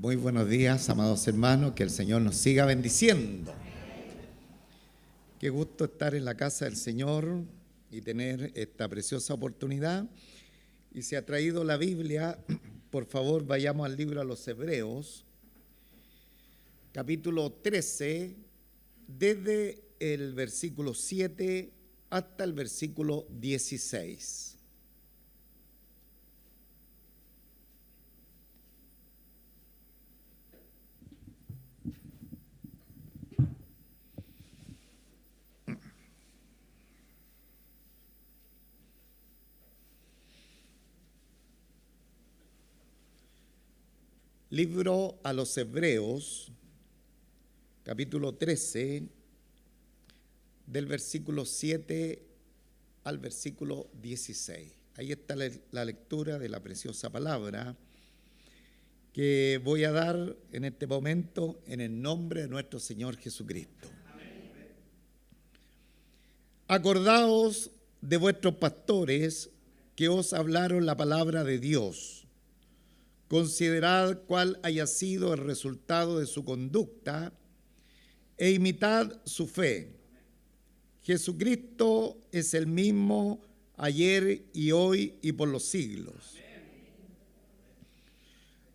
Muy buenos días, amados hermanos, que el Señor nos siga bendiciendo. Qué gusto estar en la casa del Señor y tener esta preciosa oportunidad. Y si ha traído la Biblia, por favor vayamos al libro a los Hebreos, capítulo 13, desde el versículo 7 hasta el versículo 16. Libro a los Hebreos, capítulo 13, del versículo 7 al versículo 16. Ahí está la lectura de la preciosa palabra que voy a dar en este momento en el nombre de nuestro Señor Jesucristo. Acordaos de vuestros pastores que os hablaron la palabra de Dios. Considerad cuál haya sido el resultado de su conducta e imitad su fe. Jesucristo es el mismo ayer y hoy y por los siglos.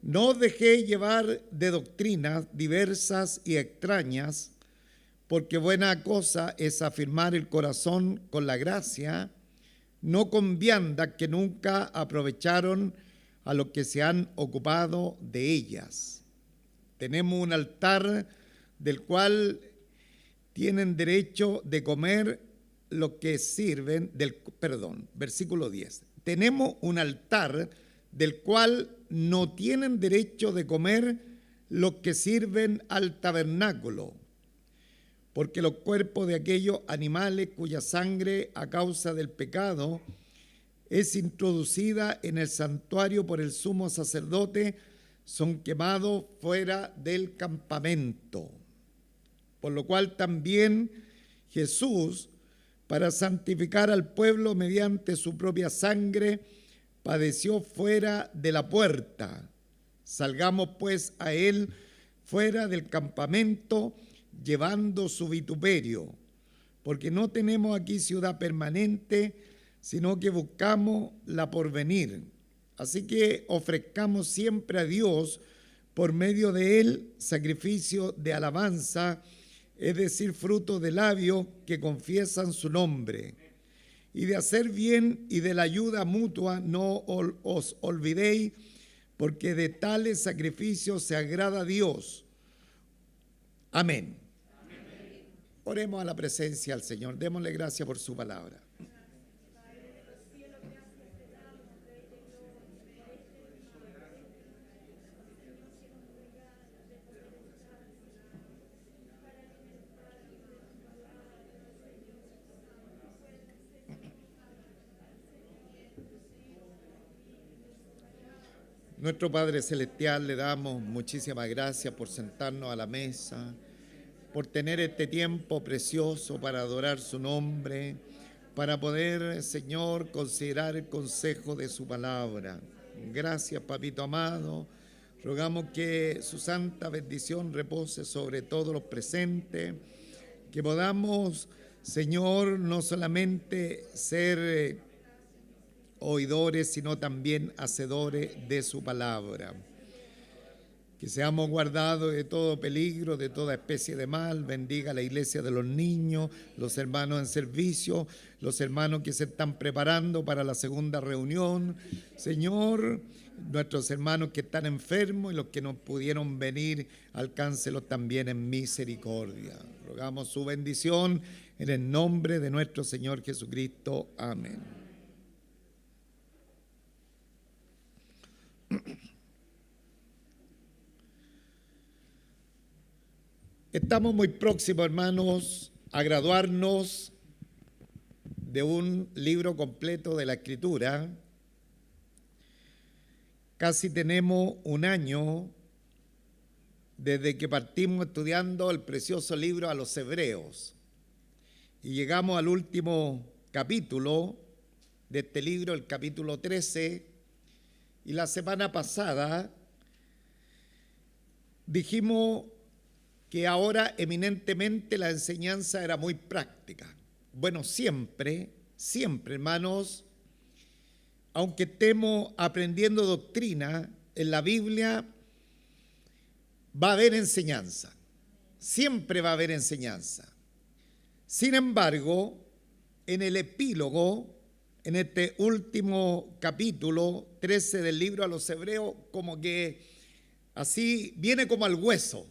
No os dejéis llevar de doctrinas diversas y extrañas, porque buena cosa es afirmar el corazón con la gracia, no con viandas que nunca aprovecharon a los que se han ocupado de ellas. Tenemos un altar del cual tienen derecho de comer los que sirven, versículo 10. Tenemos un altar del cual no tienen derecho de comer los que sirven al tabernáculo, porque los cuerpos de aquellos animales cuya sangre a causa del pecado es introducida en el santuario por el sumo sacerdote, son quemados fuera del campamento. Por lo cual también Jesús, para santificar al pueblo mediante su propia sangre, padeció fuera de la puerta. Salgamos pues a él fuera del campamento, llevando su vituperio, porque no tenemos aquí ciudad permanente, sino que buscamos la porvenir. Así que ofrezcamos siempre a Dios, por medio de él, sacrificio de alabanza, es decir, fruto de labios que confiesan su nombre. Y de hacer bien y de la ayuda mutua no os olvidéis, porque de tales sacrificios se agrada a Dios. Amén. Amén. Oremos a la presencia del Señor. Démosle gracias por su palabra. Nuestro Padre Celestial, le damos muchísimas gracias por sentarnos a la mesa, por tener este tiempo precioso para adorar su nombre, para poder, Señor, considerar el consejo de su palabra. Gracias, Papito amado. Rogamos que su santa bendición repose sobre todos los presentes, que podamos, Señor, no solamente ser oidores, sino también hacedores de su palabra. Que seamos guardados de todo peligro, de toda especie de mal. Bendiga la iglesia de los niños, los hermanos en servicio, los hermanos que se están preparando para la segunda reunión. Señor, nuestros hermanos que están enfermos y los que no pudieron venir, alcáncelos también en misericordia. Rogamos su bendición en el nombre de nuestro Señor Jesucristo. Amén. Estamos muy próximos, hermanos, a graduarnos de un libro completo de la Escritura. Casi tenemos un año desde que partimos estudiando el precioso libro a los Hebreos y llegamos al último capítulo de este libro, el capítulo 13, y la semana pasada dijimos que ahora eminentemente la enseñanza era muy práctica. Bueno, siempre, hermanos, aunque estemos aprendiendo doctrina, en la Biblia va a haber enseñanza. Siempre va a haber enseñanza. Sin embargo, en el epílogo, en este último capítulo 13 del libro a los Hebreos, como que así viene como al hueso.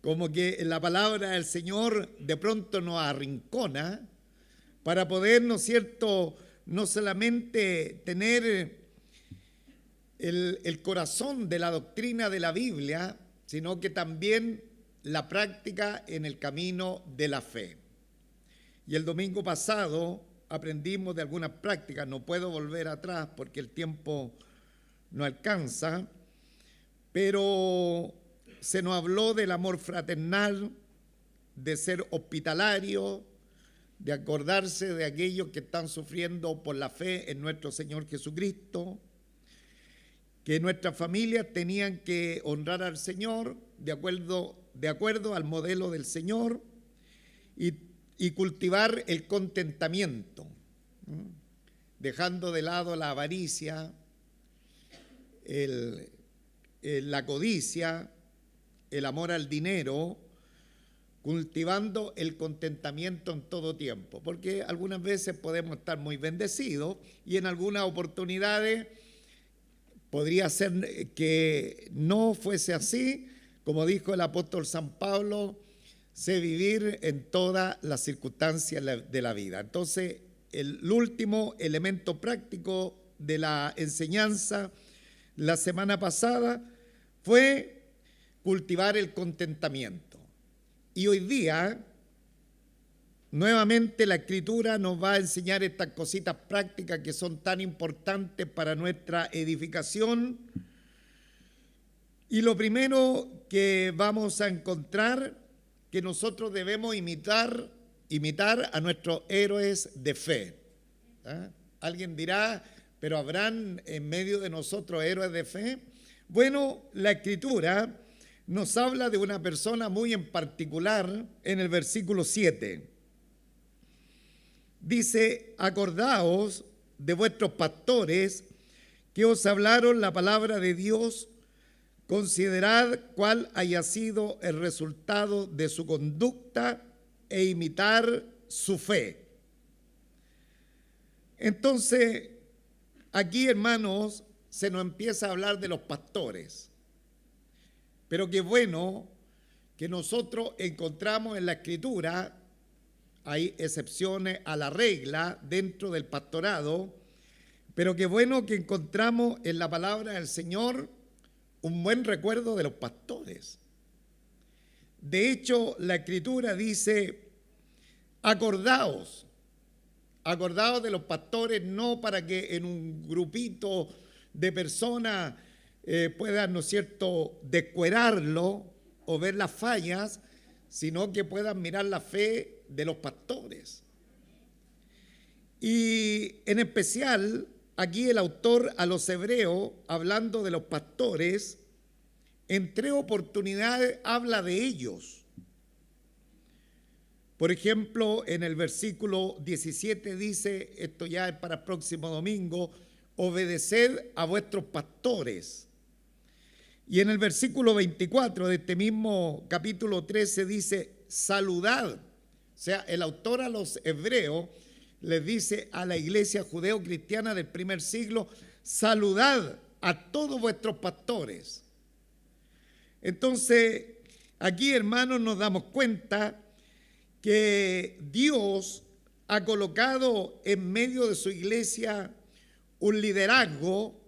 Como que la palabra del Señor de pronto nos arrincona para poder, ¿no es cierto?, no solamente tener el corazón de la doctrina de la Biblia, sino que también la práctica en el camino de la fe. Y el domingo pasado aprendimos de algunas prácticas, no puedo volver atrás porque el tiempo no alcanza, pero se nos habló del amor fraternal, de ser hospitalario, de acordarse de aquellos que están sufriendo por la fe en nuestro Señor Jesucristo, que nuestras familias tenían que honrar al Señor de acuerdo al modelo del Señor y cultivar el contentamiento, dejando de lado la avaricia, la codicia, el amor al dinero, cultivando el contentamiento en todo tiempo, porque algunas veces podemos estar muy bendecidos y en algunas oportunidades podría ser que no fuese así, como dijo el apóstol San Pablo, sé vivir en todas las circunstancias de la vida. Entonces, el último elemento práctico de la enseñanza la semana pasada fue cultivar el contentamiento. Y hoy día, nuevamente la Escritura nos va a enseñar estas cositas prácticas que son tan importantes para nuestra edificación. Y lo primero que vamos a encontrar, que nosotros debemos imitar a nuestros héroes de fe. ¿Ah? Alguien dirá, pero ¿habrán en medio de nosotros héroes de fe? Bueno, la Escritura nos habla de una persona muy en particular en el versículo 7. Dice, acordaos de vuestros pastores que os hablaron la palabra de Dios, considerad cuál haya sido el resultado de su conducta e imitar su fe. Entonces, aquí, hermanos, se nos empieza a hablar de los pastores. Pero qué bueno que nosotros encontramos en la Escritura, hay excepciones a la regla dentro del pastorado, pero qué bueno que encontramos en la palabra del Señor un buen recuerdo de los pastores. De hecho, la Escritura dice, acordaos de los pastores, no para que en un grupito de personas puedan, ¿no es cierto?, descuerarlo o ver las fallas, sino que puedan mirar la fe de los pastores. Y en especial, aquí el autor a los Hebreos, hablando de los pastores, en 3 oportunidades habla de ellos. Por ejemplo, en el versículo 17 dice, esto ya es para el próximo domingo, obedeced a vuestros pastores. Y en el versículo 24 de este mismo capítulo 13 dice, saludad. O sea, el autor a los hebreos les dice a la iglesia judeo-cristiana del primer siglo, saludad a todos vuestros pastores. Entonces, aquí, hermanos, nos damos cuenta que Dios ha colocado en medio de su iglesia un liderazgo,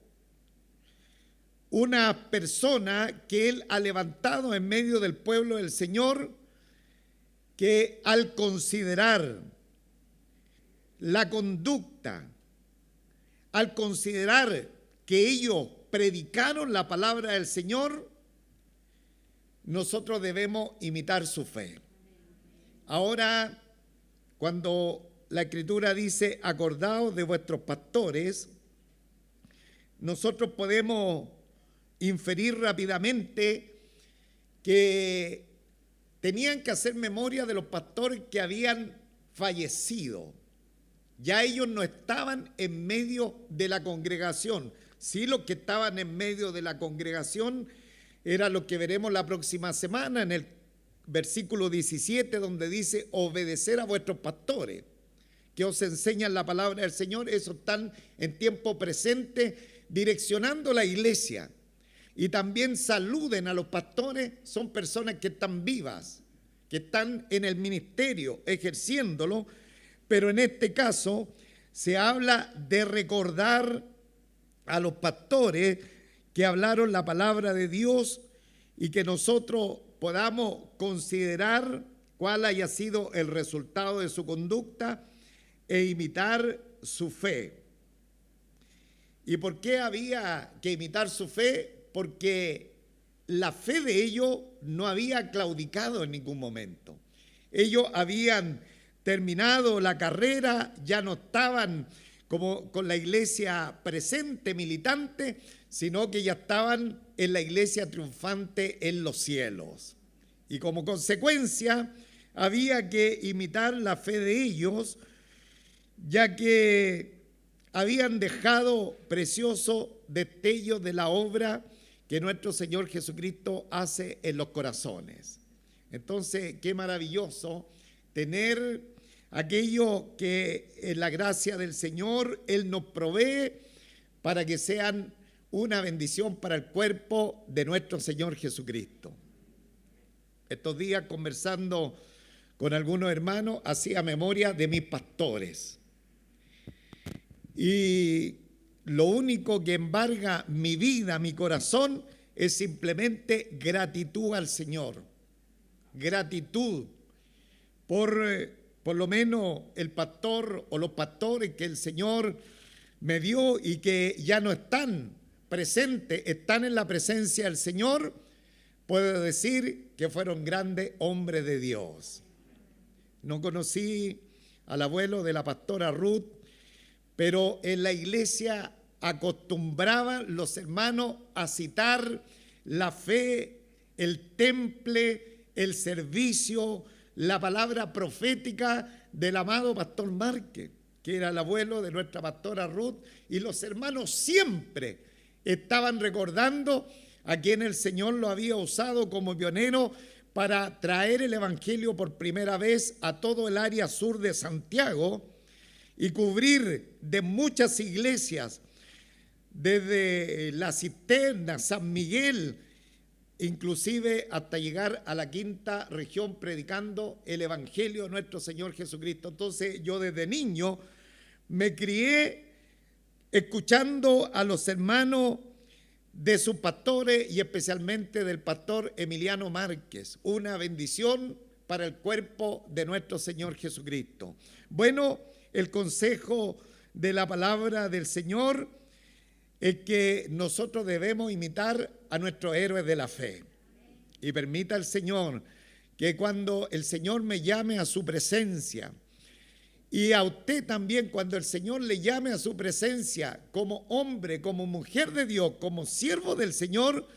una persona que Él ha levantado en medio del pueblo del Señor, que al considerar la conducta, al considerar que ellos predicaron la palabra del Señor, nosotros debemos imitar su fe. Ahora, cuando la Escritura dice, acordaos de vuestros pastores, nosotros podemos inferir rápidamente que tenían que hacer memoria de los pastores que habían fallecido. Ya ellos no estaban en medio de la congregación. Sí, los que estaban en medio de la congregación era lo que veremos la próxima semana en el versículo 17, donde dice: obedecer a vuestros pastores, que os enseñan la palabra del Señor. Esos están en tiempo presente direccionando la iglesia. Y también saluden a los pastores, son personas que están vivas, que están en el ministerio ejerciéndolo, pero en este caso se habla de recordar a los pastores que hablaron la palabra de Dios y que nosotros podamos considerar cuál haya sido el resultado de su conducta e imitar su fe. ¿Y por qué había que imitar su fe? Porque la fe de ellos no había claudicado en ningún momento. Ellos habían terminado la carrera, ya no estaban como con la iglesia presente, militante, sino que ya estaban en la iglesia triunfante en los cielos. Y como consecuencia, había que imitar la fe de ellos, ya que habían dejado preciosos destellos de la obra que nuestro Señor Jesucristo hace en los corazones. Entonces, qué maravilloso tener aquello que en la gracia del Señor Él nos provee para que sean una bendición para el cuerpo de nuestro Señor Jesucristo. Estos días, conversando con algunos hermanos, hacía memoria de mis pastores. Y lo único que embarga mi vida, mi corazón, es simplemente gratitud al Señor. Gratitud por lo menos el pastor o los pastores que el Señor me dio y que ya no están presentes, están en la presencia del Señor. Puedo decir que fueron grandes hombres de Dios. No conocí al abuelo de la pastora Ruth, pero en la iglesia acostumbraban los hermanos a citar la fe, el temple, el servicio, la palabra profética del amado pastor Márquez, que era el abuelo de nuestra pastora Ruth, y los hermanos siempre estaban recordando a quien el Señor lo había usado como pionero para traer el evangelio por primera vez a todo el área sur de Santiago y cubrir de muchas iglesias, desde La Cisterna, San Miguel, inclusive hasta llegar a la quinta región predicando el evangelio de nuestro Señor Jesucristo. Entonces yo desde niño me crié escuchando a los hermanos de sus pastores y especialmente del pastor Emiliano Márquez. Una bendición para el cuerpo de nuestro Señor Jesucristo. Bueno, el consejo de la palabra del Señor es que nosotros debemos imitar a nuestros héroes de la fe. Y permita el Señor que cuando el Señor me llame a su presencia, y a usted también cuando el Señor le llame a su presencia como hombre, como mujer de Dios, como siervo del Señor,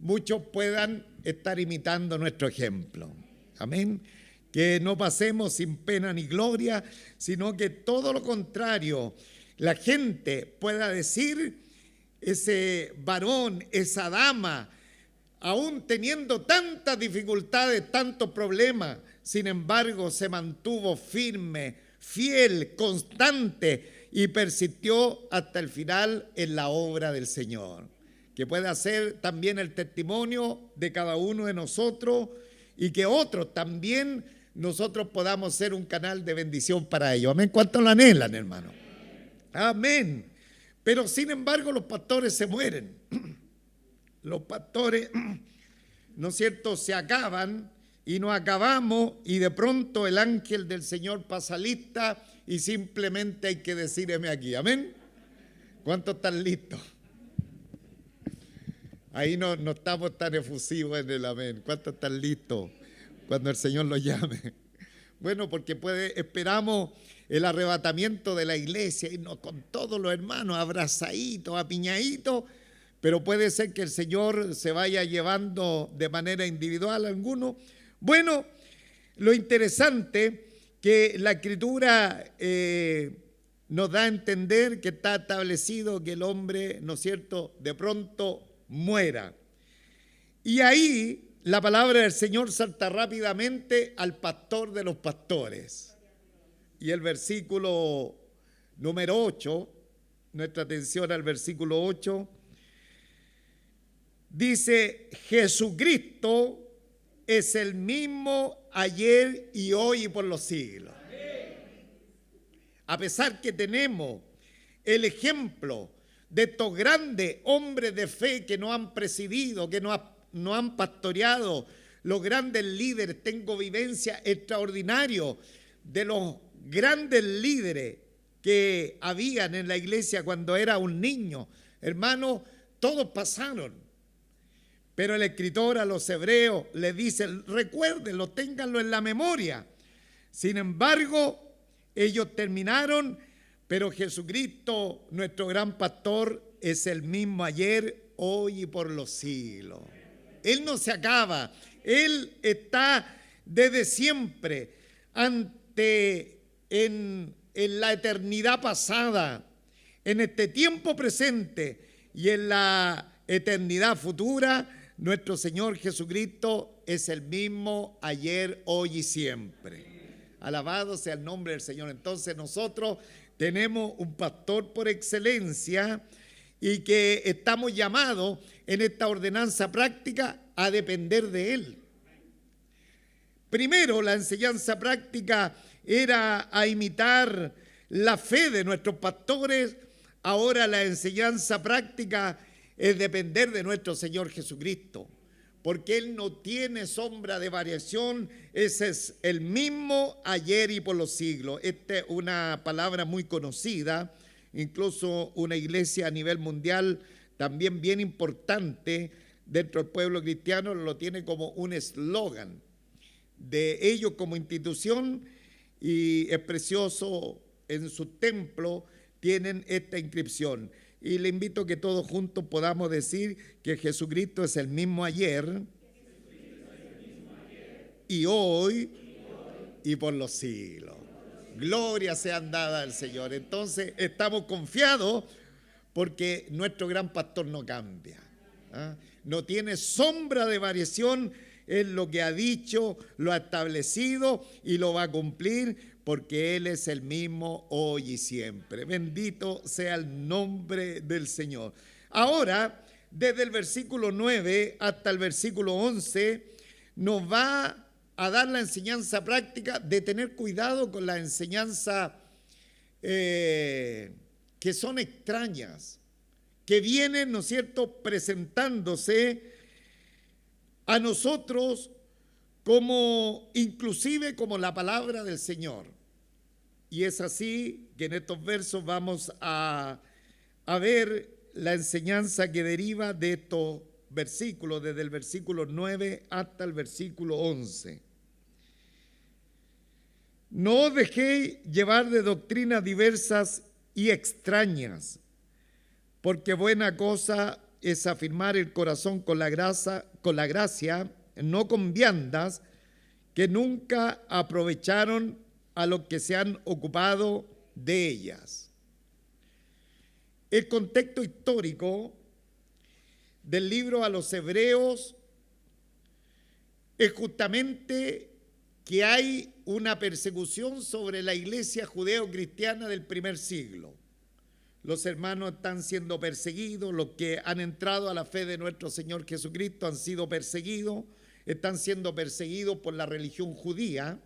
muchos puedan estar imitando nuestro ejemplo. Amén. Que no pasemos sin pena ni gloria, sino que todo lo contrario, la gente pueda decir: ese varón, esa dama, aún teniendo tantas dificultades, tantos problemas, sin embargo se mantuvo firme, fiel, constante y persistió hasta el final en la obra del Señor. Que pueda ser también el testimonio de cada uno de nosotros y que otros también nosotros podamos ser un canal de bendición para ellos. Amén. ¿Cuánto lo anhelan, hermano? Amén. Pero sin embargo los pastores se mueren. Los pastores, ¿no es cierto?, se acaban y nos acabamos y de pronto el ángel del Señor pasa lista y simplemente hay que decir: heme aquí. Amén. ¿Cuántos están listos? Ahí no estamos tan efusivos en el amén. ¿Cuántos están listos cuando el Señor los llame? Bueno, porque esperamos el arrebatamiento de la iglesia, irnos con todos los hermanos abrazaditos, apiñaditos, pero puede ser que el Señor se vaya llevando de manera individual a alguno. Bueno, lo interesante que la Escritura nos da a entender que está establecido que el hombre, ¿no es cierto?, de pronto muera. Y ahí la palabra del Señor salta rápidamente al pastor de los pastores. Y el versículo número 8, nuestra atención al versículo 8, dice: Jesucristo es el mismo ayer y hoy y por los siglos. A pesar que tenemos el ejemplo de estos grandes hombres de fe que nos han presidido, que nos han pastoreado, los grandes líderes, tengo vivencia extraordinaria de los grandes líderes que habían en la iglesia cuando era un niño. Hermanos, todos pasaron. Pero el escritor a los hebreos les dice: recuérdenlo, ténganlo en la memoria. Sin embargo, ellos terminaron, pero Jesucristo, nuestro gran pastor, es el mismo ayer, hoy y por los siglos. Él no se acaba, Él está desde siempre, en la eternidad pasada, en este tiempo presente y en la eternidad futura. Nuestro Señor Jesucristo es el mismo ayer, hoy y siempre. Alabado sea el nombre del Señor. Entonces nosotros tenemos un pastor por excelencia y que estamos llamados en esta ordenanza práctica a depender de Él. Primero, la enseñanza práctica era a imitar la fe de nuestros pastores. Ahora la enseñanza práctica es depender de nuestro Señor Jesucristo, porque Él no tiene sombra de variación. Ese es el mismo ayer y por los siglos. Esta es una palabra muy conocida, incluso una iglesia a nivel mundial también bien importante dentro del pueblo cristiano lo tiene como un eslogan de ellos como institución, y es precioso, en su templo tienen esta inscripción. Y le invito a que todos juntos podamos decir que Jesucristo es el mismo ayer y hoy y por los siglos. Gloria sean dadas al Señor. Entonces estamos confiados porque nuestro gran pastor no cambia, no tiene sombra de variación. Él lo que ha dicho lo ha establecido y lo va a cumplir, porque Él es el mismo hoy y siempre. Bendito sea el nombre del Señor. Ahora, desde el versículo 9 hasta el versículo 11, nos va a dar la enseñanza práctica de tener cuidado con la enseñanza que son extrañas, que vienen, ¿no es cierto?, presentándose a nosotros como, inclusive como la palabra del Señor. Y es así que en estos versos vamos a ver la enseñanza que deriva de estos versículos, desde el versículo 9 hasta el versículo 11. No os dejéis llevar de doctrinas diversas y extrañas, porque buena cosa es afirmar el corazón con la gracia, no con viandas, que nunca aprovecharon a los que se han ocupado de ellas. El contexto histórico del libro a los Hebreos es justamente que hay una persecución sobre la iglesia judeo-cristiana del primer siglo. Los hermanos están siendo perseguidos, los que han entrado a la fe de nuestro Señor Jesucristo han sido perseguidos, están siendo perseguidos por la religión judía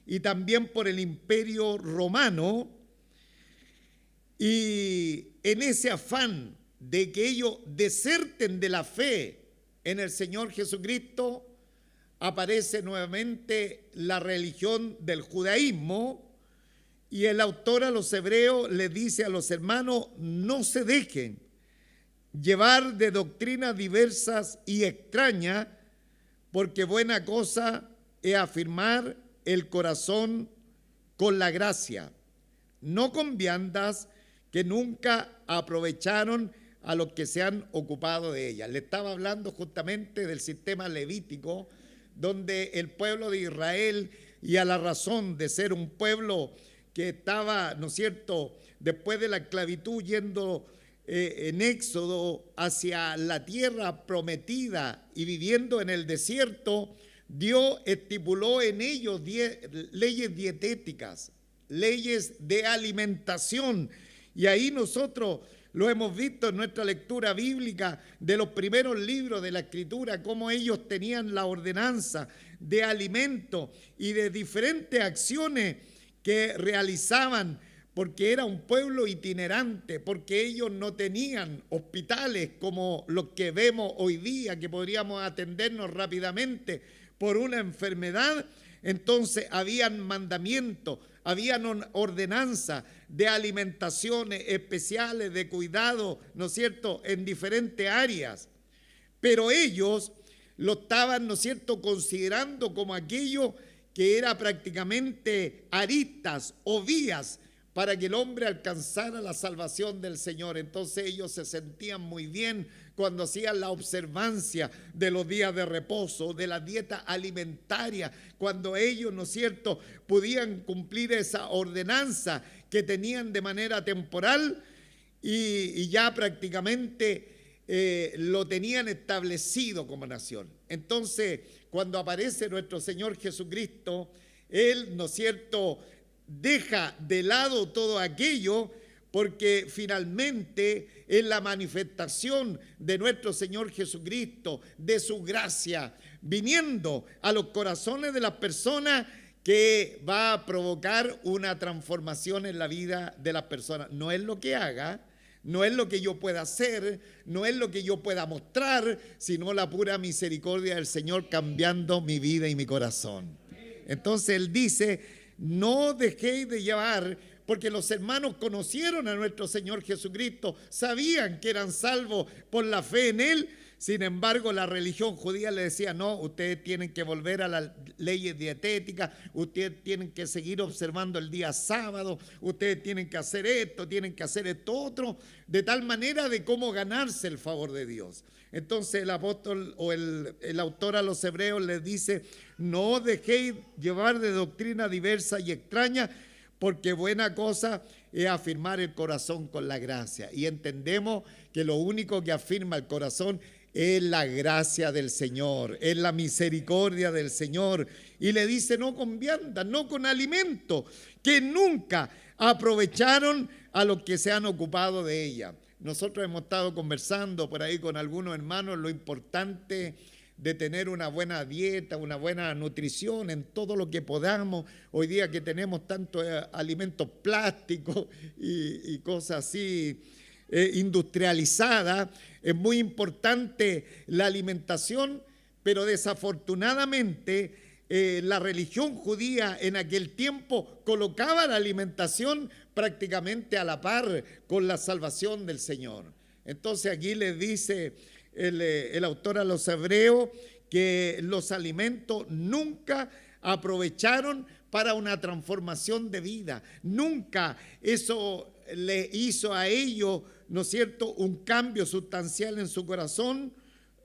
y también por el imperio romano. Y en ese afán de que ellos deserten de la fe en el Señor Jesucristo, aparece nuevamente la religión del judaísmo. Y el autor a los hebreos les dice a los hermanos: no se dejen llevar de doctrinas diversas y extrañas, porque buena cosa es afirmar el corazón con la gracia, no con viandas que nunca aprovecharon a los que se han ocupado de ella. Le estaba hablando justamente del sistema levítico, donde el pueblo de Israel, y a la razón de ser un pueblo que estaba, ¿no es cierto?, después de la esclavitud yendo en éxodo hacia la tierra prometida y viviendo en el desierto, Dios estipuló en ellos leyes dietéticas, leyes de alimentación. Y ahí nosotros lo hemos visto en nuestra lectura bíblica de los primeros libros de la Escritura, cómo ellos tenían la ordenanza de alimento y de diferentes acciones que realizaban, porque era un pueblo itinerante, porque ellos no tenían hospitales como los que vemos hoy día, que podríamos atendernos rápidamente por una enfermedad. Entonces habían mandamientos, habían ordenanzas de alimentaciones especiales, de cuidado, ¿no es cierto?, en diferentes áreas. Pero ellos lo estaban, ¿no es cierto?, considerando como aquello que era prácticamente aristas o vías para que el hombre alcanzara la salvación del Señor. Entonces ellos se sentían muy bien cuando hacían la observancia de los días de reposo, de la dieta alimentaria, cuando ellos, ¿no es cierto?, podían cumplir esa ordenanza que tenían de manera temporal y ya prácticamente lo tenían establecido como nación. Entonces, cuando aparece nuestro Señor Jesucristo, Él, ¿no es cierto?, deja de lado todo aquello, porque finalmente es la manifestación de nuestro Señor Jesucristo, de su gracia, viniendo a los corazones de las personas, que va a provocar una transformación en la vida de las personas. No es lo que haga, no es lo que yo pueda hacer, no es lo que yo pueda mostrar, sino la pura misericordia del Señor cambiando mi vida y mi corazón. Entonces Él dice: no dejéis de llevar, porque los hermanos conocieron a nuestro Señor Jesucristo, sabían que eran salvos por la fe en Él. Sin embargo, la religión judía le decía: no, ustedes tienen que volver a las leyes dietéticas, ustedes tienen que seguir observando el día sábado, ustedes tienen que hacer esto, tienen que hacer esto otro, de tal manera de cómo ganarse el favor de Dios. Entonces el apóstol o el autor a los hebreos les dice: no dejéis llevar de doctrina diversa y extraña, porque buena cosa es afirmar el corazón con la gracia. Y entendemos que lo único que afirma el corazón es la gracia del Señor, es la misericordia del Señor. Y le dice: no con vianda, no con alimento, que nunca aprovecharon a los que se han ocupado de ella. Nosotros hemos estado conversando por ahí con algunos hermanos lo importante de tener una buena dieta, una buena nutrición en todo lo que podamos. Hoy día que tenemos tantos alimentos plásticos y cosas así industrializadas, es muy importante la alimentación, pero desafortunadamente la religión judía en aquel tiempo colocaba la alimentación prácticamente a la par con la salvación del Señor. Entonces aquí les dice el autor a los hebreos que los alimentos nunca aprovecharon para una transformación de vida. Nunca eso le hizo a ellos, ¿no es cierto?, un cambio sustancial en su corazón,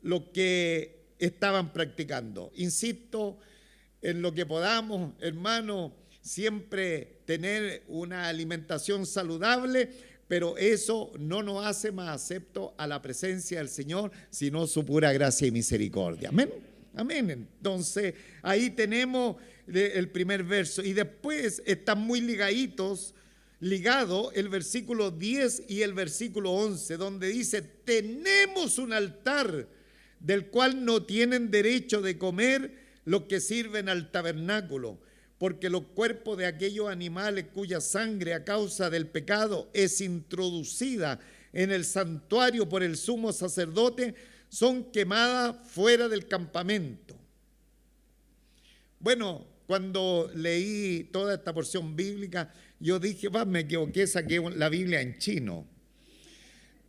lo que estaban practicando. Insisto, en lo que podamos, hermanos, siempre tener una alimentación saludable, pero eso no nos hace más acepto a la presencia del Señor, sino su pura gracia y misericordia. Amén. Amén. Entonces, ahí tenemos el primer verso. Y después están muy ligado el versículo 10 y el versículo 11, donde dice: tenemos un altar del cual no tienen derecho de comer los que sirven al tabernáculo, porque los cuerpos de aquellos animales cuya sangre a causa del pecado es introducida en el santuario por el sumo sacerdote, son quemadas fuera del campamento. Bueno, cuando leí toda esta porción bíblica, yo dije: me equivoqué, saqué la Biblia en chino.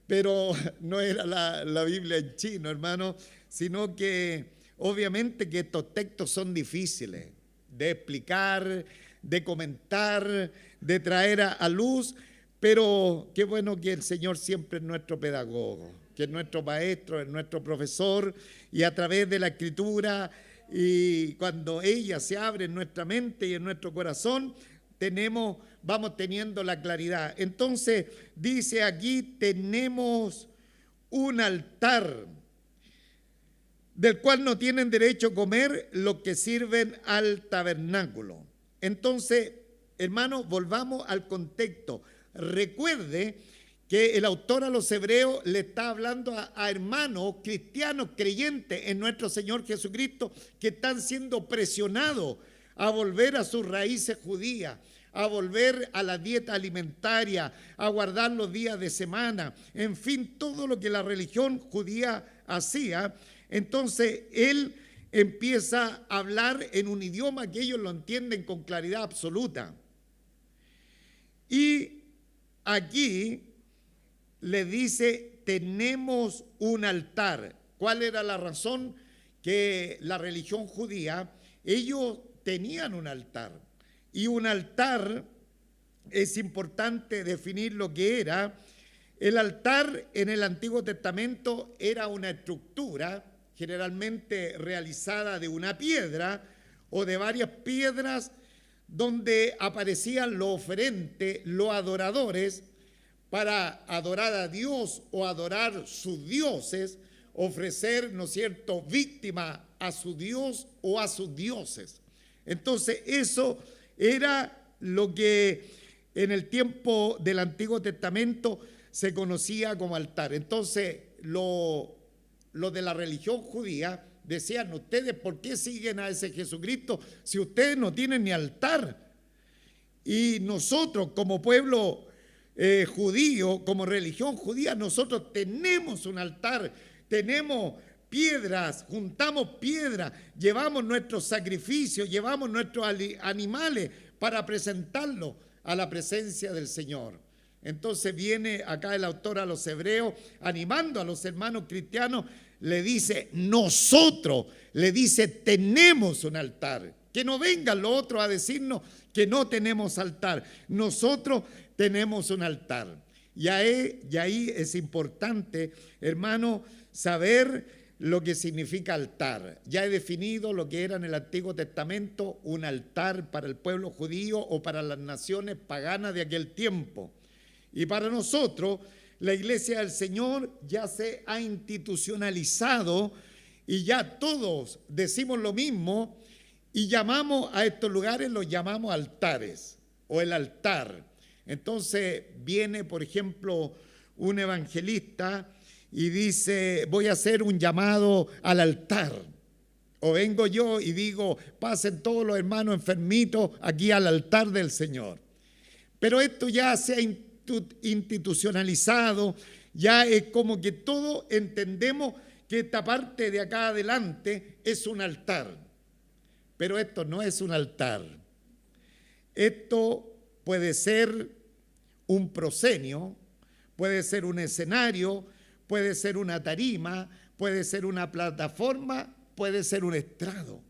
Pero no era la Biblia en chino, hermano, sino que obviamente que estos textos son difíciles de explicar, de comentar, de traer a luz, Pero qué bueno que el Señor siempre es nuestro pedagogo, que es nuestro maestro, es nuestro profesor, y a través de la Escritura, y cuando ella se abre en nuestra mente y en nuestro corazón, vamos teniendo la claridad. Entonces dice aquí, tenemos un altar del cual no tienen derecho a comer los que sirven al tabernáculo. Entonces, hermanos, volvamos al contexto. Recuerde que el autor a los hebreos le está hablando a hermanos cristianos creyentes en nuestro Señor Jesucristo que están siendo presionados a volver a sus raíces judías, a volver a la dieta alimentaria, a guardar los días de semana, en fin, todo lo que la religión judía hacía. Entonces él empieza a hablar en un idioma que ellos lo entienden con claridad absoluta. Y aquí le dice, tenemos un altar. ¿Cuál era la razón? Que la religión judía, ellos tenían un altar. Y un altar, es importante definir lo que era. El altar en el Antiguo Testamento era una estructura generalmente realizada de una piedra o de varias piedras donde aparecían los oferentes, los adoradores, para adorar a Dios o adorar sus dioses, ofrecer, ¿no es cierto?, víctima a su Dios o a sus dioses. Entonces eso era lo que en el tiempo del Antiguo Testamento se conocía como altar. Entonces los de la religión judía decían, ustedes, ¿por qué siguen a ese Jesucristo si ustedes no tienen ni altar? Y nosotros como pueblo judío, como religión judía, nosotros tenemos un altar, tenemos piedras, juntamos piedras, llevamos nuestros sacrificios, llevamos nuestros animales para presentarlos a la presencia del Señor. Entonces viene acá el autor a los hebreos animando a los hermanos cristianos, le dice, nosotros, le dice, tenemos un altar. Que no vengan los otros a decirnos que no tenemos altar. Nosotros tenemos un altar. Y ahí es importante, hermano, saber lo que significa altar. Ya he definido lo que era en el Antiguo Testamento un altar para el pueblo judío o para las naciones paganas de aquel tiempo. Y para nosotros, la Iglesia del Señor ya se ha institucionalizado y ya todos decimos lo mismo y llamamos a estos lugares, los llamamos altares o el altar. Entonces viene, por ejemplo, un evangelista y dice, voy a hacer un llamado al altar. O vengo yo y digo, pasen todos los hermanos enfermitos aquí al altar del Señor. Pero esto ya se ha institucionalizado, ya es como que todos entendemos que esta parte de acá adelante es un altar. Pero esto no es un altar. Esto puede ser un proscenio, puede ser un escenario, puede ser una tarima, puede ser una plataforma, puede ser un estrado.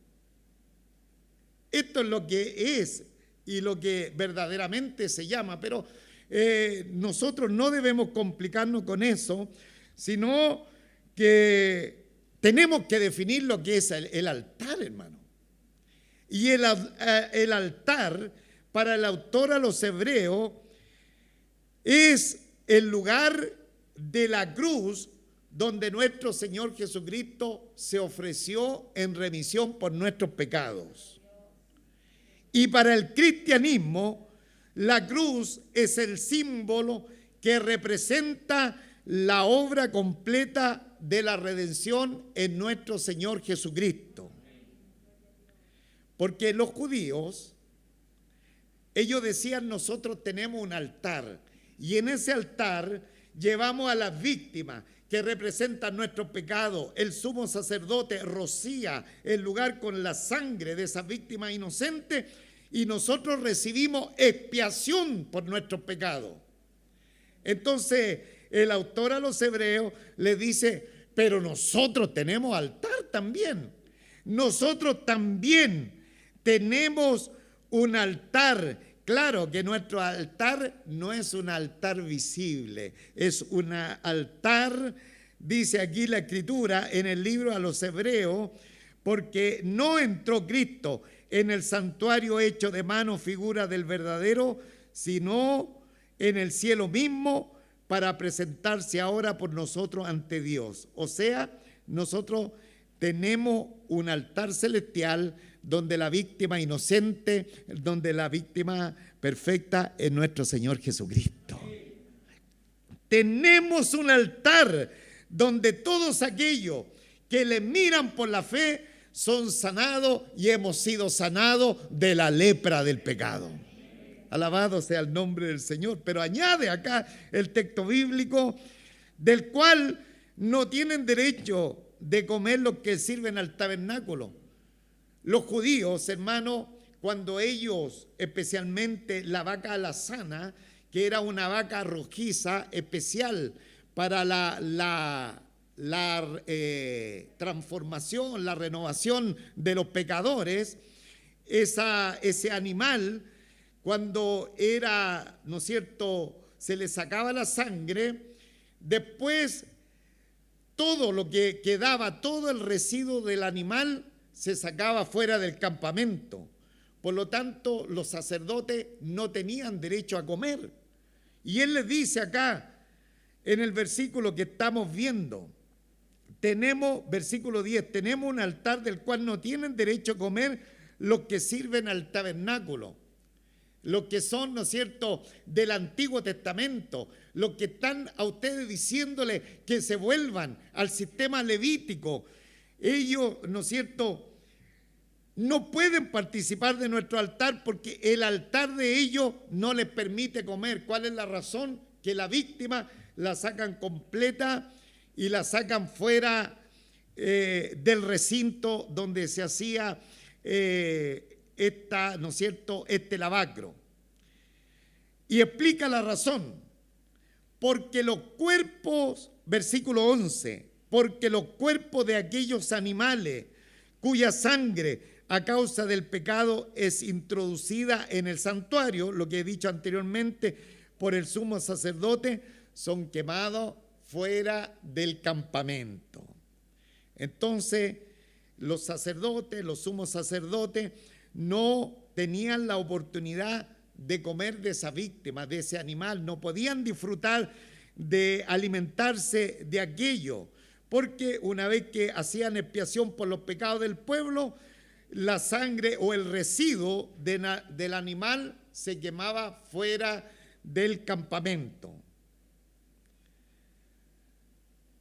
Esto es lo que es y lo que verdaderamente se llama, pero nosotros no debemos complicarnos con eso, sino que tenemos que definir lo que es el altar, hermano. Y el altar, para el autor a los hebreos, es el lugar de la cruz donde nuestro Señor Jesucristo se ofreció en remisión por nuestros pecados. Y para el cristianismo, la cruz es el símbolo que representa la obra completa de la redención en nuestro Señor Jesucristo. Porque los judíos, ellos decían, nosotros tenemos un altar y en ese altar llevamos a las víctimas que representan nuestros pecados. El sumo sacerdote rocía el lugar con la sangre de esas víctimas inocentes y nosotros recibimos expiación por nuestros pecados. Entonces el autor a los hebreos les dice, pero nosotros tenemos altar también. Nosotros también tenemos un altar Claro que nuestro altar no es un altar visible, es un altar, dice aquí la Escritura en el libro a los Hebreos, porque no entró Cristo en el santuario hecho de mano, figura del verdadero, sino en el cielo mismo, para presentarse ahora por nosotros ante Dios. O sea, nosotros tenemos un altar celestial donde la víctima inocente, donde la víctima perfecta es nuestro Señor Jesucristo. Tenemos un altar donde todos aquellos que le miran por la fe son sanados y hemos sido sanados de la lepra del pecado. Alabado sea el nombre del Señor. Pero añade acá el texto bíblico, del cual no tienen derecho de comer los que sirven al tabernáculo. Los judíos, hermanos, cuando ellos, especialmente la vaca alazana, que era una vaca rojiza especial para la transformación, la renovación de los pecadores, ese animal, cuando era, ¿no es cierto?, se le sacaba la sangre, después todo lo que quedaba, todo el residuo del animal se sacaba fuera del campamento. Por lo tanto, los sacerdotes no tenían derecho a comer. Y él les dice acá, en el versículo que estamos viendo, versículo 10, tenemos un altar del cual no tienen derecho a comer los que sirven al tabernáculo, los que son, ¿no es cierto?, del Antiguo Testamento, los que están a ustedes diciéndole que se vuelvan al sistema levítico. Ellos, ¿no es cierto?, no pueden participar de nuestro altar porque el altar de ellos no les permite comer. ¿Cuál es la razón? Que la víctima la sacan completa y la sacan fuera del recinto donde se hacía ¿no es cierto?, este lavacro. Y explica la razón. Porque los cuerpos, versículo 11, porque los cuerpos de aquellos animales cuya sangre a causa del pecado es introducida en el santuario, lo que he dicho anteriormente, por el sumo sacerdote, son quemados fuera del campamento. Entonces, los sacerdotes, los sumos sacerdotes, no tenían la oportunidad de comer de esa víctima, de ese animal, no podían disfrutar de alimentarse de aquello, porque una vez que hacían expiación por los pecados del pueblo, la sangre o el residuo del animal se quemaba fuera del campamento.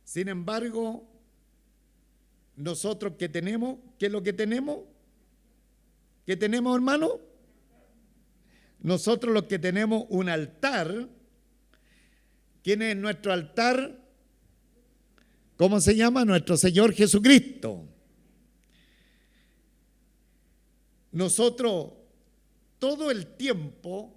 Sin embargo, nosotros ¿qué tenemos? ¿Qué es lo que tenemos? ¿Qué tenemos, hermano? Nosotros los que tenemos un altar. ¿Quién es nuestro altar? ¿Cómo se llama? Nuestro Señor Jesucristo. Nosotros todo el tiempo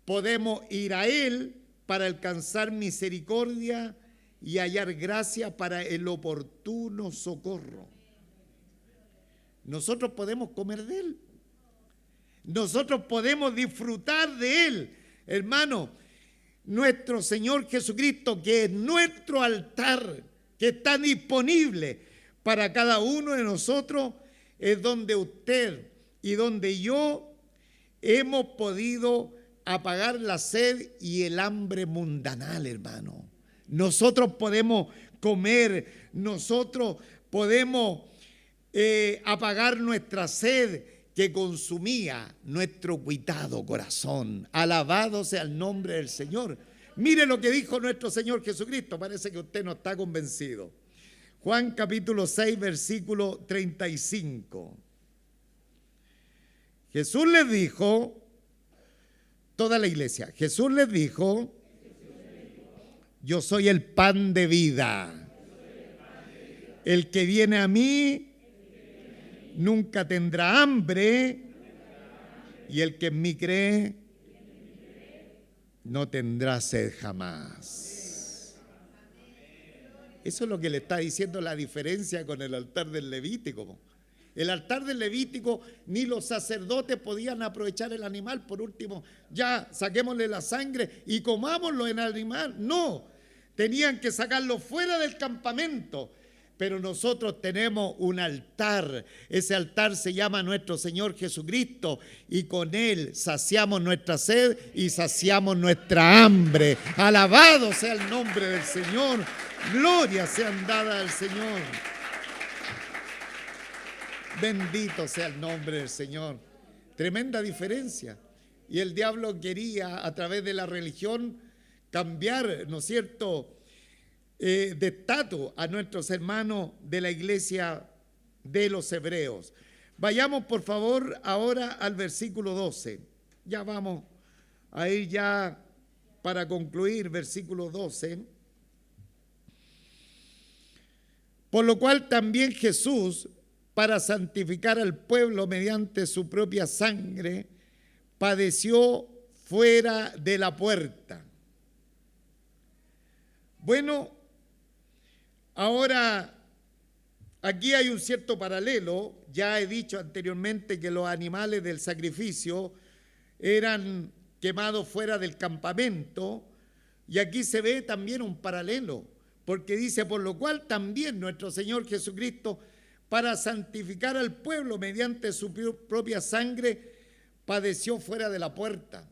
podemos ir a Él para alcanzar misericordia y hallar gracia para el oportuno socorro. Nosotros podemos comer de Él. Nosotros podemos disfrutar de Él. Hermano, nuestro Señor Jesucristo, que es nuestro altar, que está disponible para cada uno de nosotros, es donde usted y donde yo hemos podido apagar la sed y el hambre mundanal, hermano. Nosotros podemos comer, nosotros podemos apagar nuestra sed que consumía nuestro cuitado corazón. Alabado sea el nombre del Señor. Mire lo que dijo nuestro Señor Jesucristo, parece que usted no está convencido. Juan capítulo 6, versículo 35. Jesús les dijo, toda la iglesia, Jesús les dijo, yo soy el pan de vida. El que viene a mí nunca tendrá hambre, y el que en mí cree no tendrá sed jamás. Eso es lo que le está diciendo la diferencia con el altar del Levítico. El altar del Levítico, ni los sacerdotes podían aprovechar el animal. Por último, ya saquémosle la sangre y comámoslo en el animal. No, tenían que sacarlo fuera del campamento. Pero nosotros tenemos un altar. Ese altar se llama nuestro Señor Jesucristo, y con Él saciamos nuestra sed y saciamos nuestra hambre. Alabado sea el nombre del Señor. Gloria sean dadas al Señor. Bendito sea el nombre del Señor. Tremenda diferencia. Y el diablo quería, a través de la religión, cambiar, ¿no es cierto?, de estatus a nuestros hermanos de la iglesia de los hebreos. Vayamos por favor ahora al versículo 12. Ya vamos a ir ya para concluir, versículo 12. Por lo cual también Jesús, para santificar al pueblo mediante su propia sangre, padeció fuera de la puerta. Bueno, ahora, aquí hay un cierto paralelo. Ya he dicho anteriormente que los animales del sacrificio eran quemados fuera del campamento, y aquí se ve también un paralelo, porque dice, por lo cual también nuestro Señor Jesucristo, para santificar al pueblo mediante su propia sangre, padeció fuera de la puerta.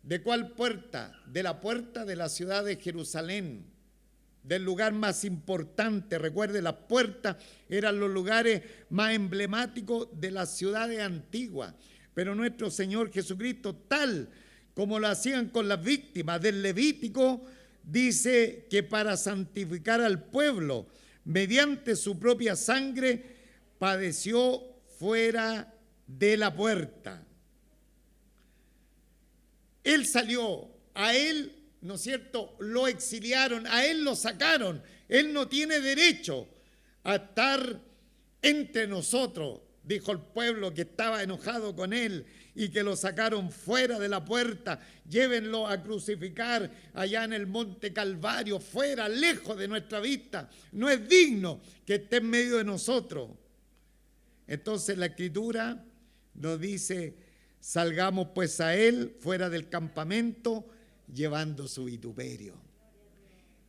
¿De cuál puerta? De la puerta de la ciudad de Jerusalén, del lugar más importante. Recuerde, las puertas eran los lugares más emblemáticos de las ciudades antiguas. Pero nuestro Señor Jesucristo, tal como lo hacían con las víctimas del Levítico, dice que para santificar al pueblo, mediante su propia sangre, padeció fuera de la puerta. Él salió, a él, ¿no es cierto?, lo exiliaron, a él lo sacaron. Él no tiene derecho a estar entre nosotros, dijo el pueblo que estaba enojado con él y que lo sacaron fuera de la puerta. Llévenlo a crucificar allá en el monte Calvario, fuera, lejos de nuestra vista. No es digno que esté en medio de nosotros. Entonces la Escritura nos dice, salgamos pues a él fuera del campamento, llevando su vituperio.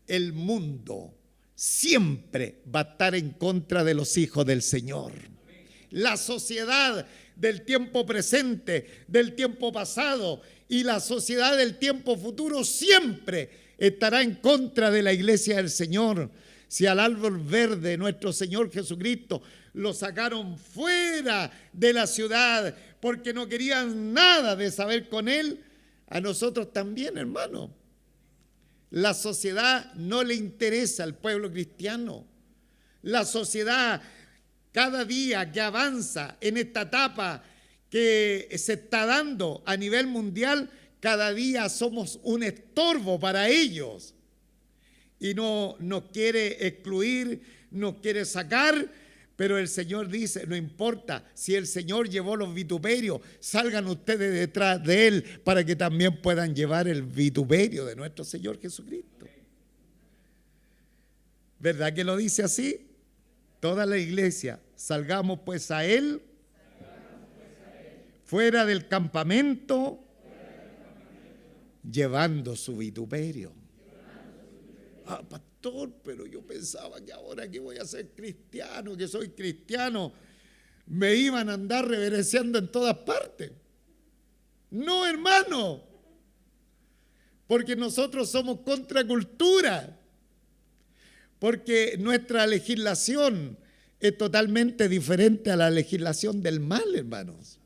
El mundo siempre va a estar en contra de los hijos del Señor. La sociedad del tiempo presente, del tiempo pasado y la sociedad del tiempo futuro siempre estará en contra de la iglesia del Señor. Si al árbol verde, nuestro Señor Jesucristo, lo sacaron fuera de la ciudad porque no querían nada de saber con él, a nosotros también, hermano. La sociedad no le interesa al pueblo cristiano. La sociedad, cada día que avanza en esta etapa que se está dando a nivel mundial, cada día somos un estorbo para ellos. Y no nos quiere excluir, nos quiere sacar. Pero el Señor dice, no importa, si el Señor llevó los vituperios, salgan ustedes detrás de Él para que también puedan llevar el vituperio de nuestro Señor Jesucristo. ¿Verdad que lo dice así? Toda la iglesia, salgamos pues a Él, fuera del campamento, llevando su vituperio. Ah, pastor, pero yo pensaba que ahora que voy a ser cristiano, que soy cristiano, me iban a andar reverenciando en todas partes. No, hermano, porque nosotros somos contracultura, porque nuestra legislación es totalmente diferente a la legislación del mal, hermanos.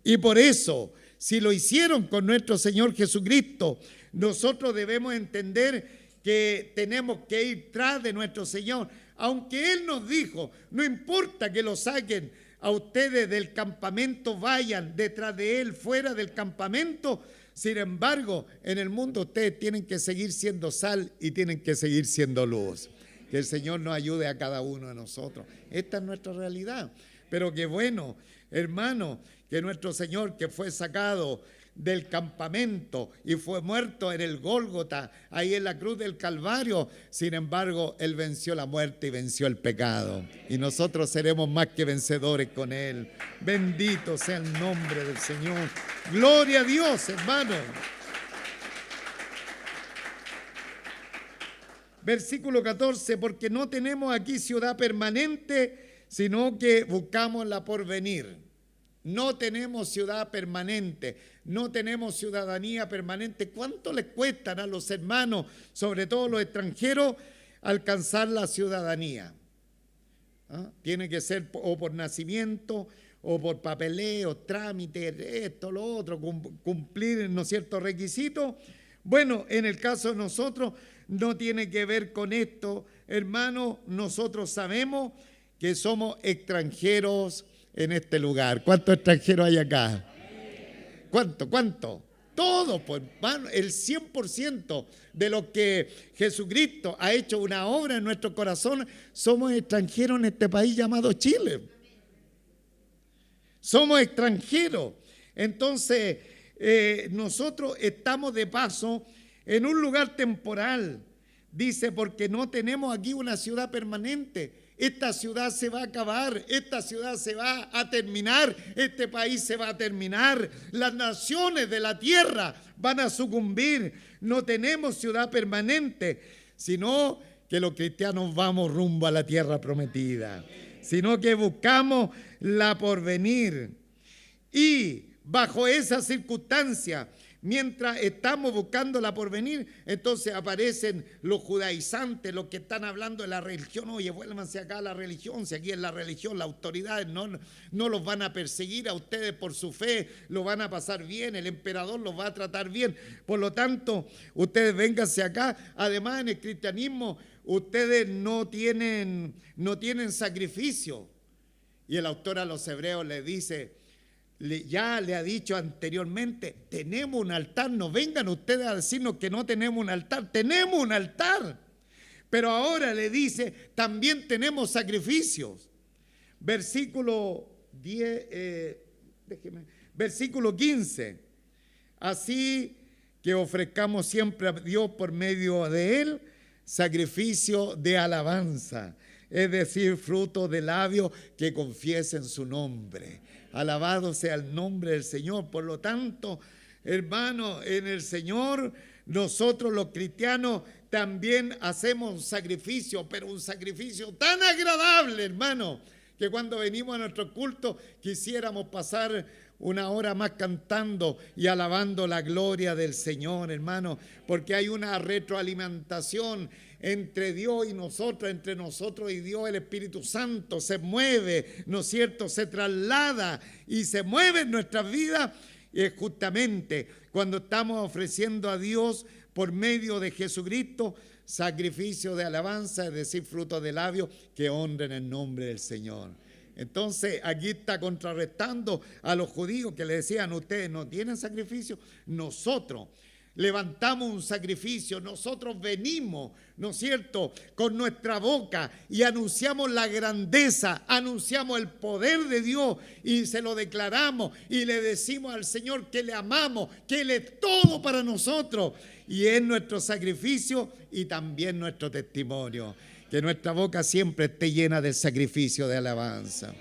Y por eso, si lo hicieron con nuestro Señor Jesucristo, nosotros debemos entender que tenemos que ir tras de nuestro Señor, aunque Él nos dijo, no importa que lo saquen a ustedes del campamento, vayan detrás de Él, fuera del campamento. Sin embargo, en el mundo ustedes tienen que seguir siendo sal y tienen que seguir siendo luz. Que el Señor nos ayude a cada uno de nosotros. Esta es nuestra realidad. Pero qué bueno, hermano, que nuestro Señor, que fue sacado del campamento y fue muerto en el Gólgota, ahí en la cruz del Calvario. Sin embargo, Él venció la muerte y venció el pecado. Y nosotros seremos más que vencedores con Él. Bendito sea el nombre del Señor. Gloria a Dios, hermano. Versículo 14, porque no tenemos aquí ciudad permanente, sino que buscamos la porvenir. No tenemos ciudad permanente, no tenemos ciudadanía permanente. ¿Cuánto les cuestan a los hermanos, sobre todo los extranjeros, alcanzar la ciudadanía? Tiene que ser o por nacimiento o por papeleo, trámite, esto, lo otro, cumplir, ¿no es cierto?, requisitos. Bueno, en el caso de nosotros no tiene que ver con esto, hermano. Nosotros sabemos que somos extranjeros en este lugar. ¿Cuántos extranjeros hay acá? ¿Cuánto? Todos, pues, hermano, el 100% de lo que Jesucristo ha hecho una obra en nuestro corazón, somos extranjeros en este país llamado Chile. Somos extranjeros. Entonces, nosotros estamos de paso en un lugar temporal. Dice, porque no tenemos aquí una ciudad permanente. Esta ciudad se va a acabar, esta ciudad se va a terminar, este país se va a terminar, las naciones de la tierra van a sucumbir. No tenemos ciudad permanente, sino que los cristianos vamos rumbo a la tierra prometida, sino que buscamos la porvenir. Y bajo esa circunstancia, mientras estamos buscando la porvenir, entonces aparecen los judaizantes, los que están hablando de la religión. Oye, vuélvanse acá a la religión, si aquí es la religión, las autoridades no los van a perseguir a ustedes por su fe, lo van a pasar bien, el emperador los va a tratar bien. Por lo tanto, ustedes vénganse acá. Además, en el cristianismo, ustedes no tienen sacrificio. Y el autor a los hebreos le dice, ya le ha dicho anteriormente, tenemos un altar, no vengan ustedes a decirnos que no tenemos un altar, tenemos un altar, pero ahora le dice, también tenemos sacrificios. Versículo 15, así que ofrezcamos siempre a Dios por medio de Él sacrificio de alabanza, es decir, fruto de labios que confiesen su nombre. Alabado sea el nombre del Señor. Por lo tanto, hermano, en el Señor, nosotros los cristianos también hacemos un sacrificio, pero un sacrificio tan agradable, hermano, que cuando venimos a nuestro culto quisiéramos pasar una hora más cantando y alabando la gloria del Señor, hermano, porque hay una retroalimentación entre Dios y nosotros, entre nosotros y Dios. El Espíritu Santo se mueve, ¿no es cierto?, se traslada y se mueve en nuestras vidas, y es justamente cuando estamos ofreciendo a Dios por medio de Jesucristo sacrificio de alabanza, es decir, fruto de labios que honren el nombre del Señor. Entonces aquí está contrarrestando a los judíos que le decían, ustedes no tienen sacrificio. Nosotros levantamos un sacrificio, nosotros venimos, ¿no es cierto?, con nuestra boca y anunciamos la grandeza, anunciamos el poder de Dios y se lo declaramos y le decimos al Señor que le amamos, que Él es todo para nosotros, y es nuestro sacrificio y también nuestro testimonio. Que nuestra boca siempre esté llena del sacrificio de alabanza.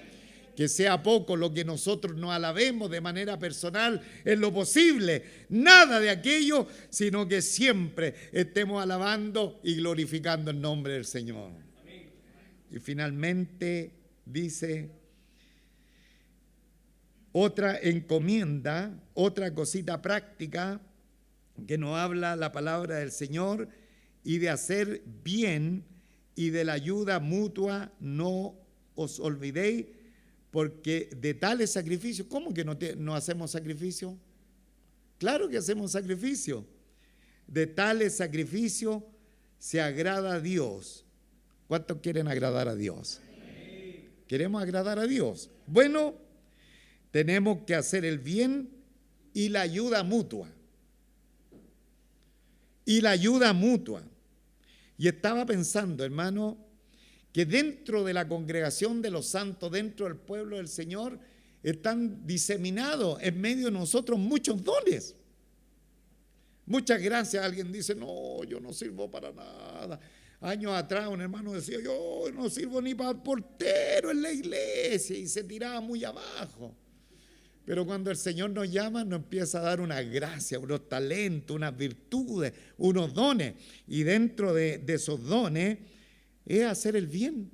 Que sea poco lo que nosotros nos alabemos de manera personal en lo posible. Nada de aquello, sino que siempre estemos alabando y glorificando el nombre del Señor. Amén. Y finalmente dice otra encomienda, otra cosita práctica que nos habla la palabra del Señor, y de hacer bien y de la ayuda mutua no os olvidéis, porque de tales sacrificios, ¿cómo que no hacemos sacrificio? Claro que hacemos sacrificio. De tales sacrificios se agrada a Dios. ¿Cuántos quieren agradar a Dios? ¿Queremos agradar a Dios? Bueno, tenemos que hacer el bien y la ayuda mutua. Y la ayuda mutua. Y estaba pensando, hermano, que dentro de la congregación de los santos, dentro del pueblo del Señor, están diseminados en medio de nosotros muchos dones. Muchas gracias. Alguien dice, no, yo no sirvo para nada. Años atrás un hermano decía, yo no sirvo ni para portero en la iglesia, y se tiraba muy abajo. Pero cuando el Señor nos llama, nos empieza a dar una gracia, unos talentos, unas virtudes, unos dones. Y dentro de esos dones es hacer el bien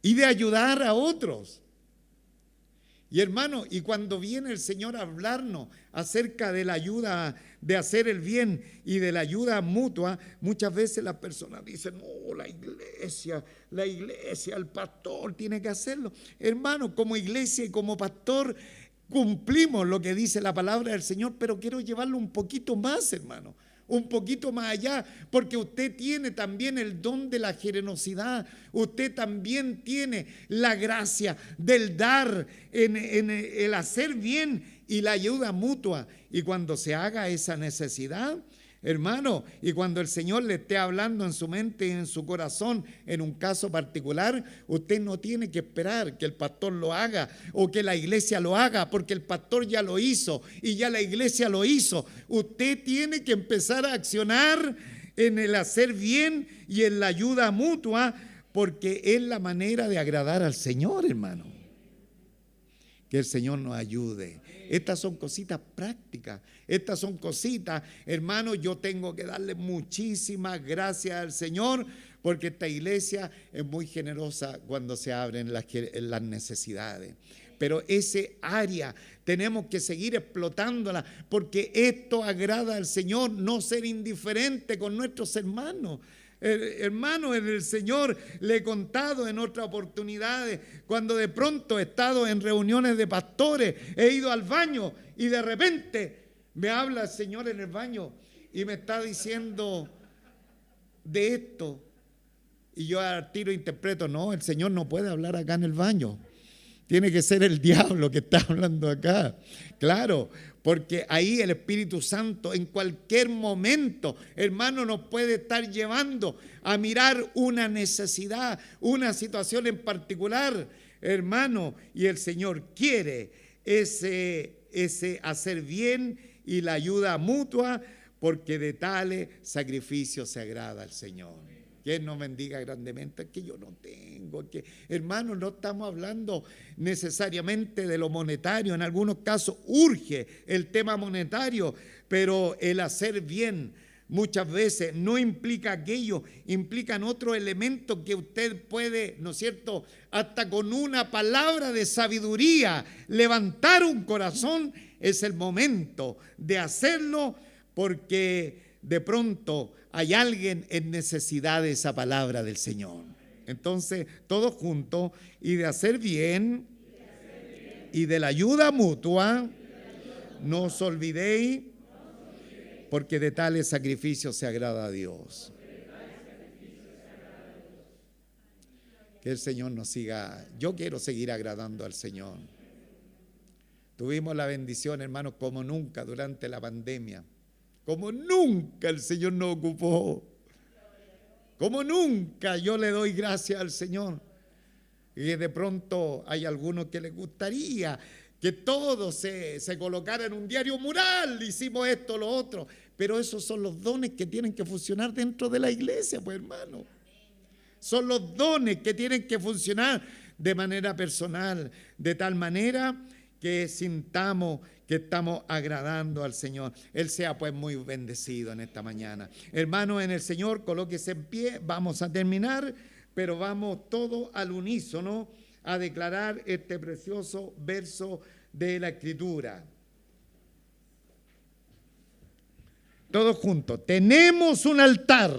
y de ayudar a otros. Y hermano, y cuando viene el Señor a hablarnos acerca de la ayuda, de hacer el bien y de la ayuda mutua, muchas veces las personas dicen, no, la iglesia, el pastor tiene que hacerlo. Hermano, como iglesia y como pastor cumplimos lo que dice la palabra del Señor, pero quiero llevarlo un poquito más, hermano. Un poquito más allá, porque usted tiene también el don de la generosidad, usted también tiene la gracia del dar, en el hacer bien y la ayuda mutua. Y cuando se haga esa necesidad, hermano, y cuando el Señor le esté hablando en su mente y en su corazón, en un caso particular, usted no tiene que esperar que el pastor lo haga o que la iglesia lo haga, porque el pastor ya lo hizo y ya la iglesia lo hizo. Usted tiene que empezar a accionar en el hacer bien y en la ayuda mutua, porque es la manera de agradar al Señor, hermano. Que el Señor nos ayude. Estas son cositas prácticas. Estas son cositas, hermano, yo tengo que darle muchísimas gracias al Señor, porque esta iglesia es muy generosa cuando se abren las necesidades. Pero ese área tenemos que seguir explotándola, porque esto agrada al Señor, no ser indiferente con nuestros hermanos. Hermano, en el Señor le he contado en otras oportunidades, cuando de pronto he estado en reuniones de pastores, he ido al baño y de repente me habla el Señor en el baño y me está diciendo de esto, y yo al tiro interpreto, no, el Señor no puede hablar acá en el baño, tiene que ser el diablo que está hablando acá. Claro, porque ahí el Espíritu Santo en cualquier momento, hermano, nos puede estar llevando a mirar una necesidad, una situación en particular, hermano, y el Señor quiere ese hacer bien y la ayuda mutua, porque de tales sacrificios se agrada al Señor. ¿Quién nos bendiga grandemente? Es que yo no tengo, que, hermano, no estamos hablando necesariamente de lo monetario. En algunos casos urge el tema monetario, pero el hacer bien muchas veces no implica aquello, implican otros elementos que usted puede, ¿no es cierto?, hasta con una palabra de sabiduría levantar un corazón. Es el momento de hacerlo, porque de pronto hay alguien en necesidad de esa palabra del Señor. Entonces, todos juntos, y de hacer bien y de la ayuda mutua, no os olvidéis, porque de tales sacrificios se agrada a Dios. Que el Señor nos siga. Yo quiero seguir agradando al Señor. Tuvimos la bendición, hermanos, como nunca durante la pandemia. Como nunca el Señor nos ocupó. Como nunca yo le doy gracias al Señor. Y de pronto hay algunos que les gustaría que todo se colocara en un diario mural. Hicimos esto, lo otro. Pero esos son los dones que tienen que funcionar dentro de la iglesia, pues, hermano. Son los dones que tienen que funcionar de manera personal, de tal manera que sintamos que estamos agradando al Señor. Él sea pues muy bendecido en esta mañana. Hermanos en el Señor, colóquese en pie, vamos a terminar, pero vamos todos al unísono a declarar este precioso verso de la Escritura. Todos juntos. Tenemos un altar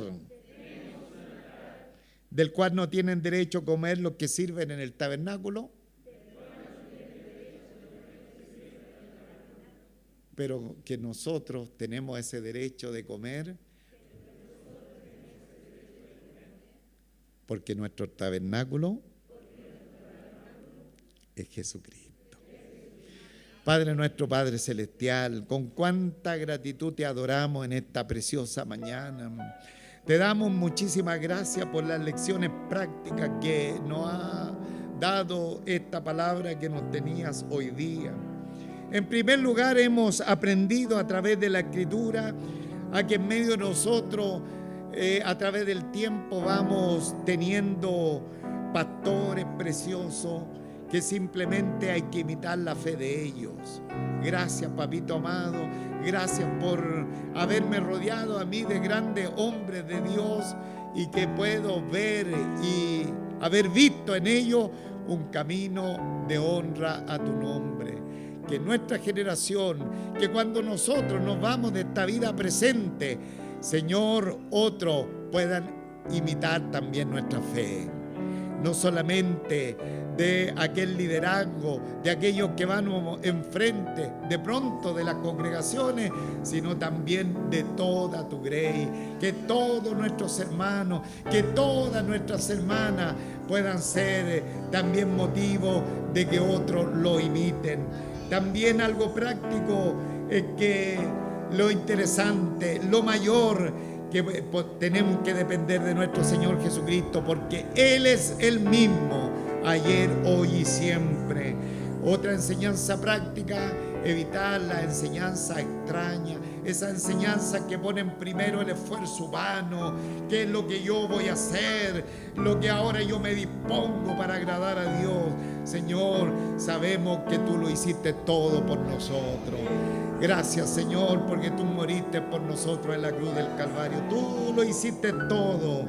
del cual no tienen derecho a comer los que sirven en el tabernáculo, pero que nosotros tenemos ese derecho de comer, porque nuestro tabernáculo es Jesucristo. Padre nuestro, Padre celestial, con cuánta gratitud te adoramos en esta preciosa mañana. Te damos muchísimas gracias por las lecciones prácticas que nos ha dado esta palabra que nos tenías hoy día. En primer lugar, hemos aprendido a través de la Escritura a que en medio de nosotros, a través del tiempo, vamos teniendo pastores preciosos que simplemente hay que imitar la fe de ellos. Gracias, papito amado, gracias por haberme rodeado a mí de grandes hombres de Dios y que puedo ver y haber visto en ellos un camino de honra a tu nombre. Que nuestra generación, que cuando nosotros nos vamos de esta vida presente, Señor, otros puedan imitar también nuestra fe. No solamente de aquel liderazgo, de aquellos que van enfrente de pronto de las congregaciones, sino también de toda tu grey, que todos nuestros hermanos, que todas nuestras hermanas puedan ser también motivo de que otros lo imiten. También algo práctico es que lo interesante, lo mayor, que tenemos que depender de nuestro Señor Jesucristo, porque Él es el mismo, ayer, hoy y siempre. Otra enseñanza práctica, evitar la enseñanza extraña, esa enseñanza que ponen primero el esfuerzo humano, qué es lo que yo voy a hacer, lo que ahora yo me dispongo para agradar a Dios. Señor, sabemos que tú lo hiciste todo por nosotros. Gracias, Señor, porque tú moriste por nosotros en la cruz del Calvario. Tú lo hiciste todo.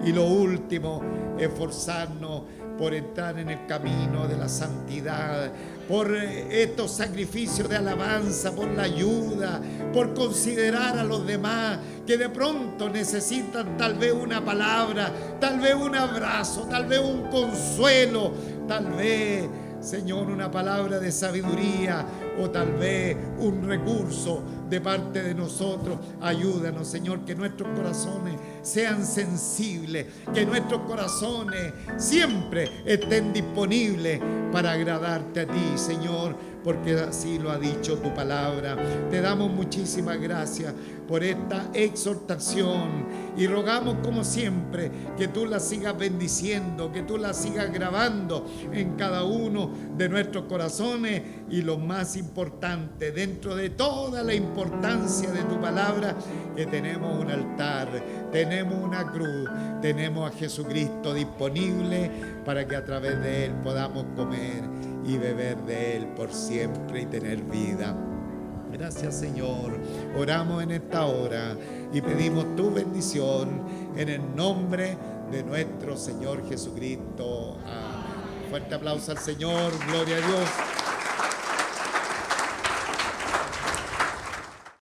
Y lo último, esforzarnos por entrar en el camino de la santidad, por estos sacrificios de alabanza, por la ayuda, por considerar a los demás que de pronto necesitan tal vez una palabra, tal vez un abrazo, tal vez un consuelo, tal vez, Señor, una palabra de sabiduría o tal vez un recurso de parte de nosotros. Ayúdanos, Señor, que nuestros corazones sean sensibles, que nuestros corazones siempre estén disponibles para agradarte a ti, Señor, porque así lo ha dicho tu palabra. Te damos muchísimas gracias por esta exhortación y rogamos como siempre que tú la sigas bendiciendo, que tú la sigas grabando en cada uno de nuestros corazones, y lo más importante, dentro de toda la importancia de tu palabra, que tenemos un altar, tenemos una cruz, tenemos a Jesucristo disponible para que a través de Él podamos comer y beber de Él por siempre y tener vida. Gracias, Señor. Oramos en esta hora y pedimos tu bendición en el nombre de nuestro Señor Jesucristo. Amén. Fuerte aplauso al Señor. Gloria a Dios.